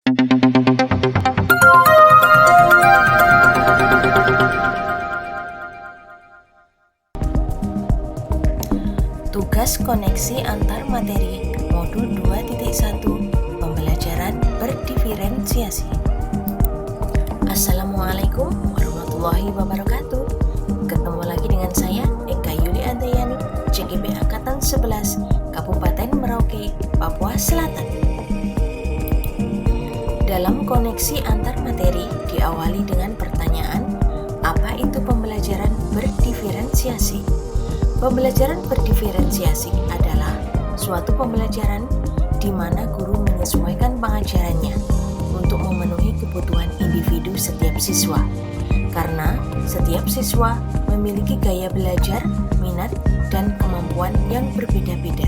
Tugas koneksi antar materi modul 2.1 Pembelajaran berdiferensiasi. Assalamualaikum warahmatullahi wabarakatuh. Ketemu lagi dengan saya Eka Yuli Andayani, CGP Angkatan 11, Kabupaten Merauke, Papua Selatan. Dalam koneksi antar materi diawali dengan pertanyaan, apa itu pembelajaran berdiferensiasi? Pembelajaran berdiferensiasi adalah suatu pembelajaran di mana guru menyesuaikan pengajarannya untuk memenuhi kebutuhan individu setiap siswa. Karena setiap siswa memiliki gaya belajar, minat, dan kemampuan yang berbeda-beda.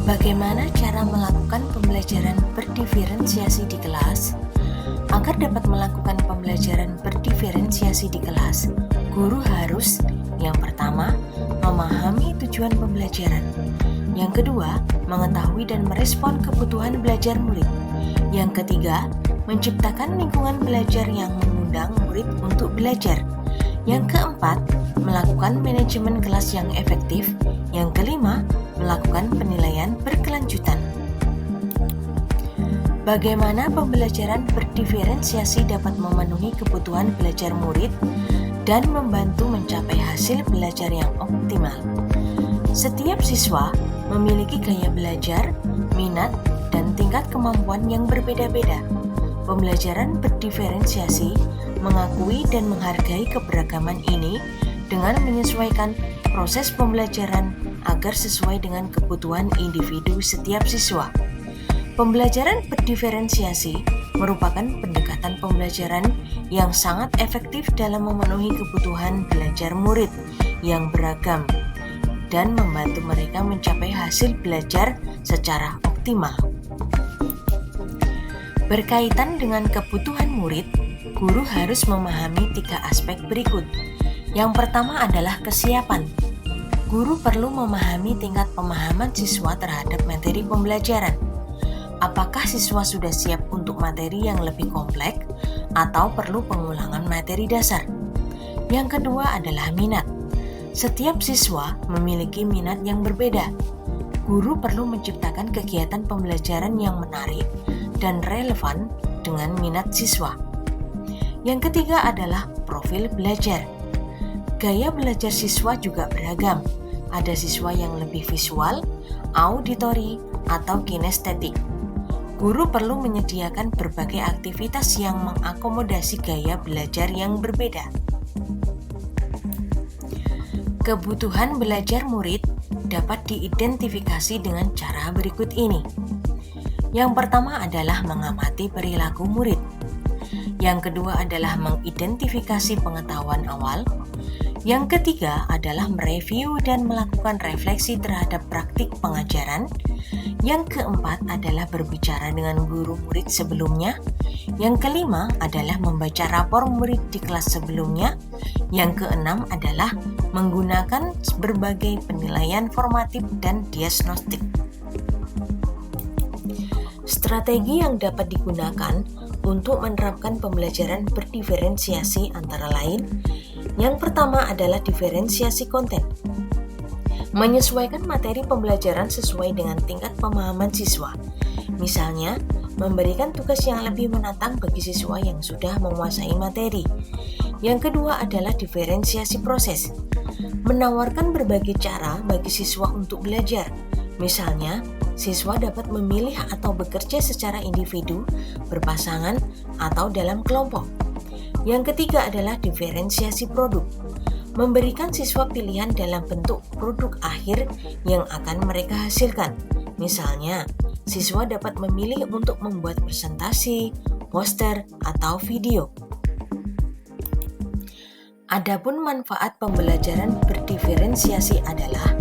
Bagaimana cara melakukan pembelajaran berdiferensiasi di kelas? Agar dapat melakukan pembelajaran berdiferensiasi di kelas, guru harus yang pertama, memahami tujuan pembelajaran. Yang kedua, mengetahui dan merespon kebutuhan belajar murid. Yang ketiga, menciptakan lingkungan belajar yang mengundang murid untuk belajar. Yang keempat, melakukan manajemen kelas yang efektif. Yang kelima, melakukan penilaian berkelanjutan. Bagaimana pembelajaran berdiferensiasi dapat memenuhi kebutuhan belajar murid dan membantu mencapai hasil belajar yang optimal? Setiap siswa memiliki gaya belajar, minat, dan tingkat kemampuan yang berbeda-beda. Pembelajaran berdiferensiasi mengakui dan menghargai keberagaman ini dengan menyesuaikan proses pembelajaran agar sesuai dengan kebutuhan individu setiap siswa. Pembelajaran berdiferensiasi merupakan pendekatan pembelajaran yang sangat efektif dalam memenuhi kebutuhan belajar murid yang beragam dan membantu mereka mencapai hasil belajar secara optimal. Berkaitan dengan kebutuhan murid, guru harus memahami 3 aspek berikut. Yang pertama adalah kesiapan. Guru perlu memahami tingkat pemahaman siswa terhadap materi pembelajaran. Apakah siswa sudah siap untuk materi yang lebih kompleks atau perlu pengulangan materi dasar? Yang kedua adalah minat. Setiap siswa memiliki minat yang berbeda. Guru perlu menciptakan kegiatan pembelajaran yang menarik dan relevan dengan minat siswa. Yang ketiga adalah profil belajar. Gaya belajar siswa juga beragam. Ada siswa yang lebih visual, auditori, atau kinestetik. Guru perlu menyediakan berbagai aktivitas yang mengakomodasi gaya belajar yang berbeda. Kebutuhan belajar murid dapat diidentifikasi dengan cara berikut ini. Yang pertama adalah mengamati perilaku murid. Yang kedua adalah mengidentifikasi pengetahuan awal. Yang ketiga adalah mereview dan melakukan refleksi terhadap praktik pengajaran. Yang keempat adalah berbicara dengan guru murid sebelumnya. Yang kelima adalah membaca rapor murid di kelas sebelumnya. Yang keenam adalah menggunakan berbagai penilaian formatif dan diagnostik. Strategi yang dapat digunakan untuk menerapkan pembelajaran berdiferensiasi antara lain, yang pertama adalah diferensiasi konten. Menyesuaikan materi pembelajaran sesuai dengan tingkat pemahaman siswa. Misalnya, memberikan tugas yang lebih menantang bagi siswa yang sudah menguasai materi. Yang kedua adalah diferensiasi proses. Menawarkan berbagai cara bagi siswa untuk belajar. Misalnya, siswa dapat memilih atau bekerja secara individu, berpasangan, atau dalam kelompok. Yang ketiga adalah diferensiasi produk. Memberikan siswa pilihan dalam bentuk produk akhir yang akan mereka hasilkan. Misalnya, siswa dapat memilih untuk membuat presentasi, poster, atau video. Adapun manfaat pembelajaran berdiferensiasi adalah: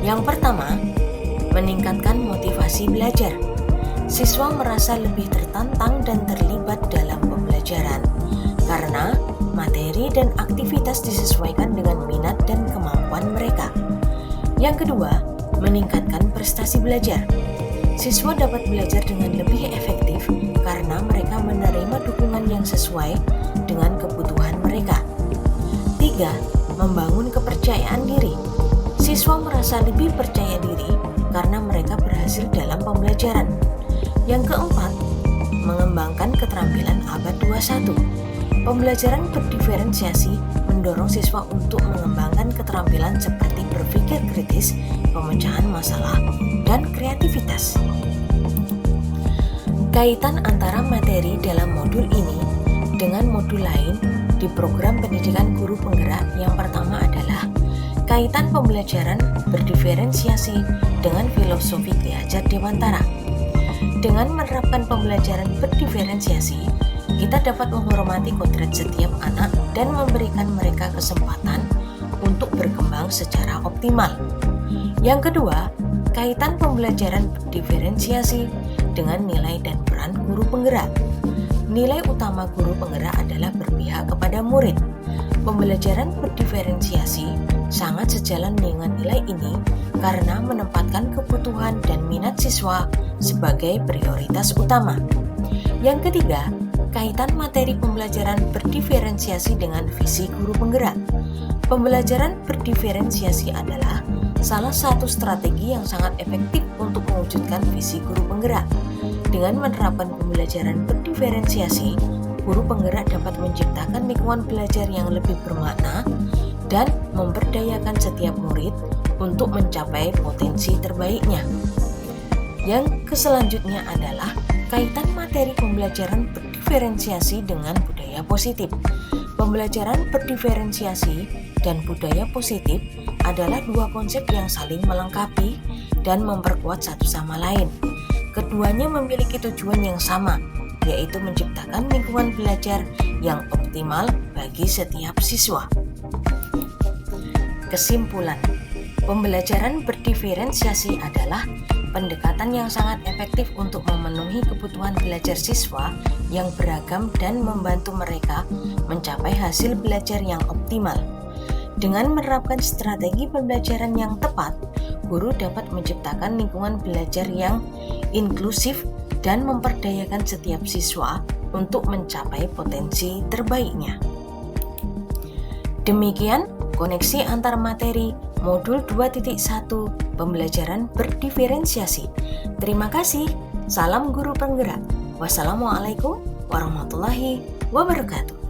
yang pertama, meningkatkan motivasi belajar. Siswa merasa lebih tertantang dan terlibat dalam pembelajaran karena materi dan aktivitas disesuaikan dengan minat dan kemampuan mereka. Yang kedua, meningkatkan prestasi belajar. Siswa dapat belajar dengan lebih efektif karena mereka menerima dukungan yang sesuai dengan kebutuhan mereka. 3. Membangun kepercayaan diri. Siswa merasa lebih percaya diri karena mereka berhasil dalam pembelajaran. Yang keempat, mengembangkan keterampilan abad 21. Pembelajaran berdiferensiasi mendorong siswa untuk mengembangkan keterampilan seperti berpikir kritis, pemecahan masalah, dan kreativitas. Kaitan antara materi dalam modul ini dengan modul lain di program pendidikan guru penggerak yang pertama adalah kaitan pembelajaran berdiferensiasi dengan filosofi Ki Hajar Dewantara. Dengan menerapkan pembelajaran berdiferensiasi, kita dapat menghormati kodrat setiap anak dan memberikan mereka kesempatan untuk berkembang secara optimal. Yang kedua, kaitan pembelajaran berdiferensiasi dengan nilai dan peran guru penggerak. Nilai utama guru penggerak adalah berpihak kepada murid. Pembelajaran berdiferensiasi sangat sejalan dengan nilai ini karena menempatkan kebutuhan dan minat siswa sebagai prioritas utama. Yang ketiga, kaitan materi pembelajaran berdiferensiasi dengan visi guru penggerak. Pembelajaran berdiferensiasi adalah salah satu strategi yang sangat efektif untuk mewujudkan visi guru penggerak. Dengan menerapkan pembelajaran berdiferensiasi, guru penggerak dapat menciptakan lingkungan belajar yang lebih bermakna dan memberdayakan setiap murid untuk mencapai potensi terbaiknya. Yang selanjutnya adalah kaitan materi pembelajaran berdiferensiasi dengan budaya positif. Pembelajaran berdiferensiasi dan budaya positif adalah dua konsep yang saling melengkapi dan memperkuat satu sama lain. Keduanya memiliki tujuan yang sama, yaitu menciptakan lingkungan belajar yang optimal bagi setiap siswa. Kesimpulan, pembelajaran berdiferensiasi adalah pendekatan yang sangat efektif untuk memenuhi kebutuhan belajar siswa yang beragam dan membantu mereka mencapai hasil belajar yang optimal. Dengan menerapkan strategi pembelajaran yang tepat, guru dapat menciptakan lingkungan belajar yang inklusif dan memperdayakan setiap siswa untuk mencapai potensi terbaiknya. Demikian koneksi antar materi modul 2.1 pembelajaran berdiferensiasi. Terima kasih. Salam guru penggerak. Wassalamualaikum warahmatullahi wabarakatuh.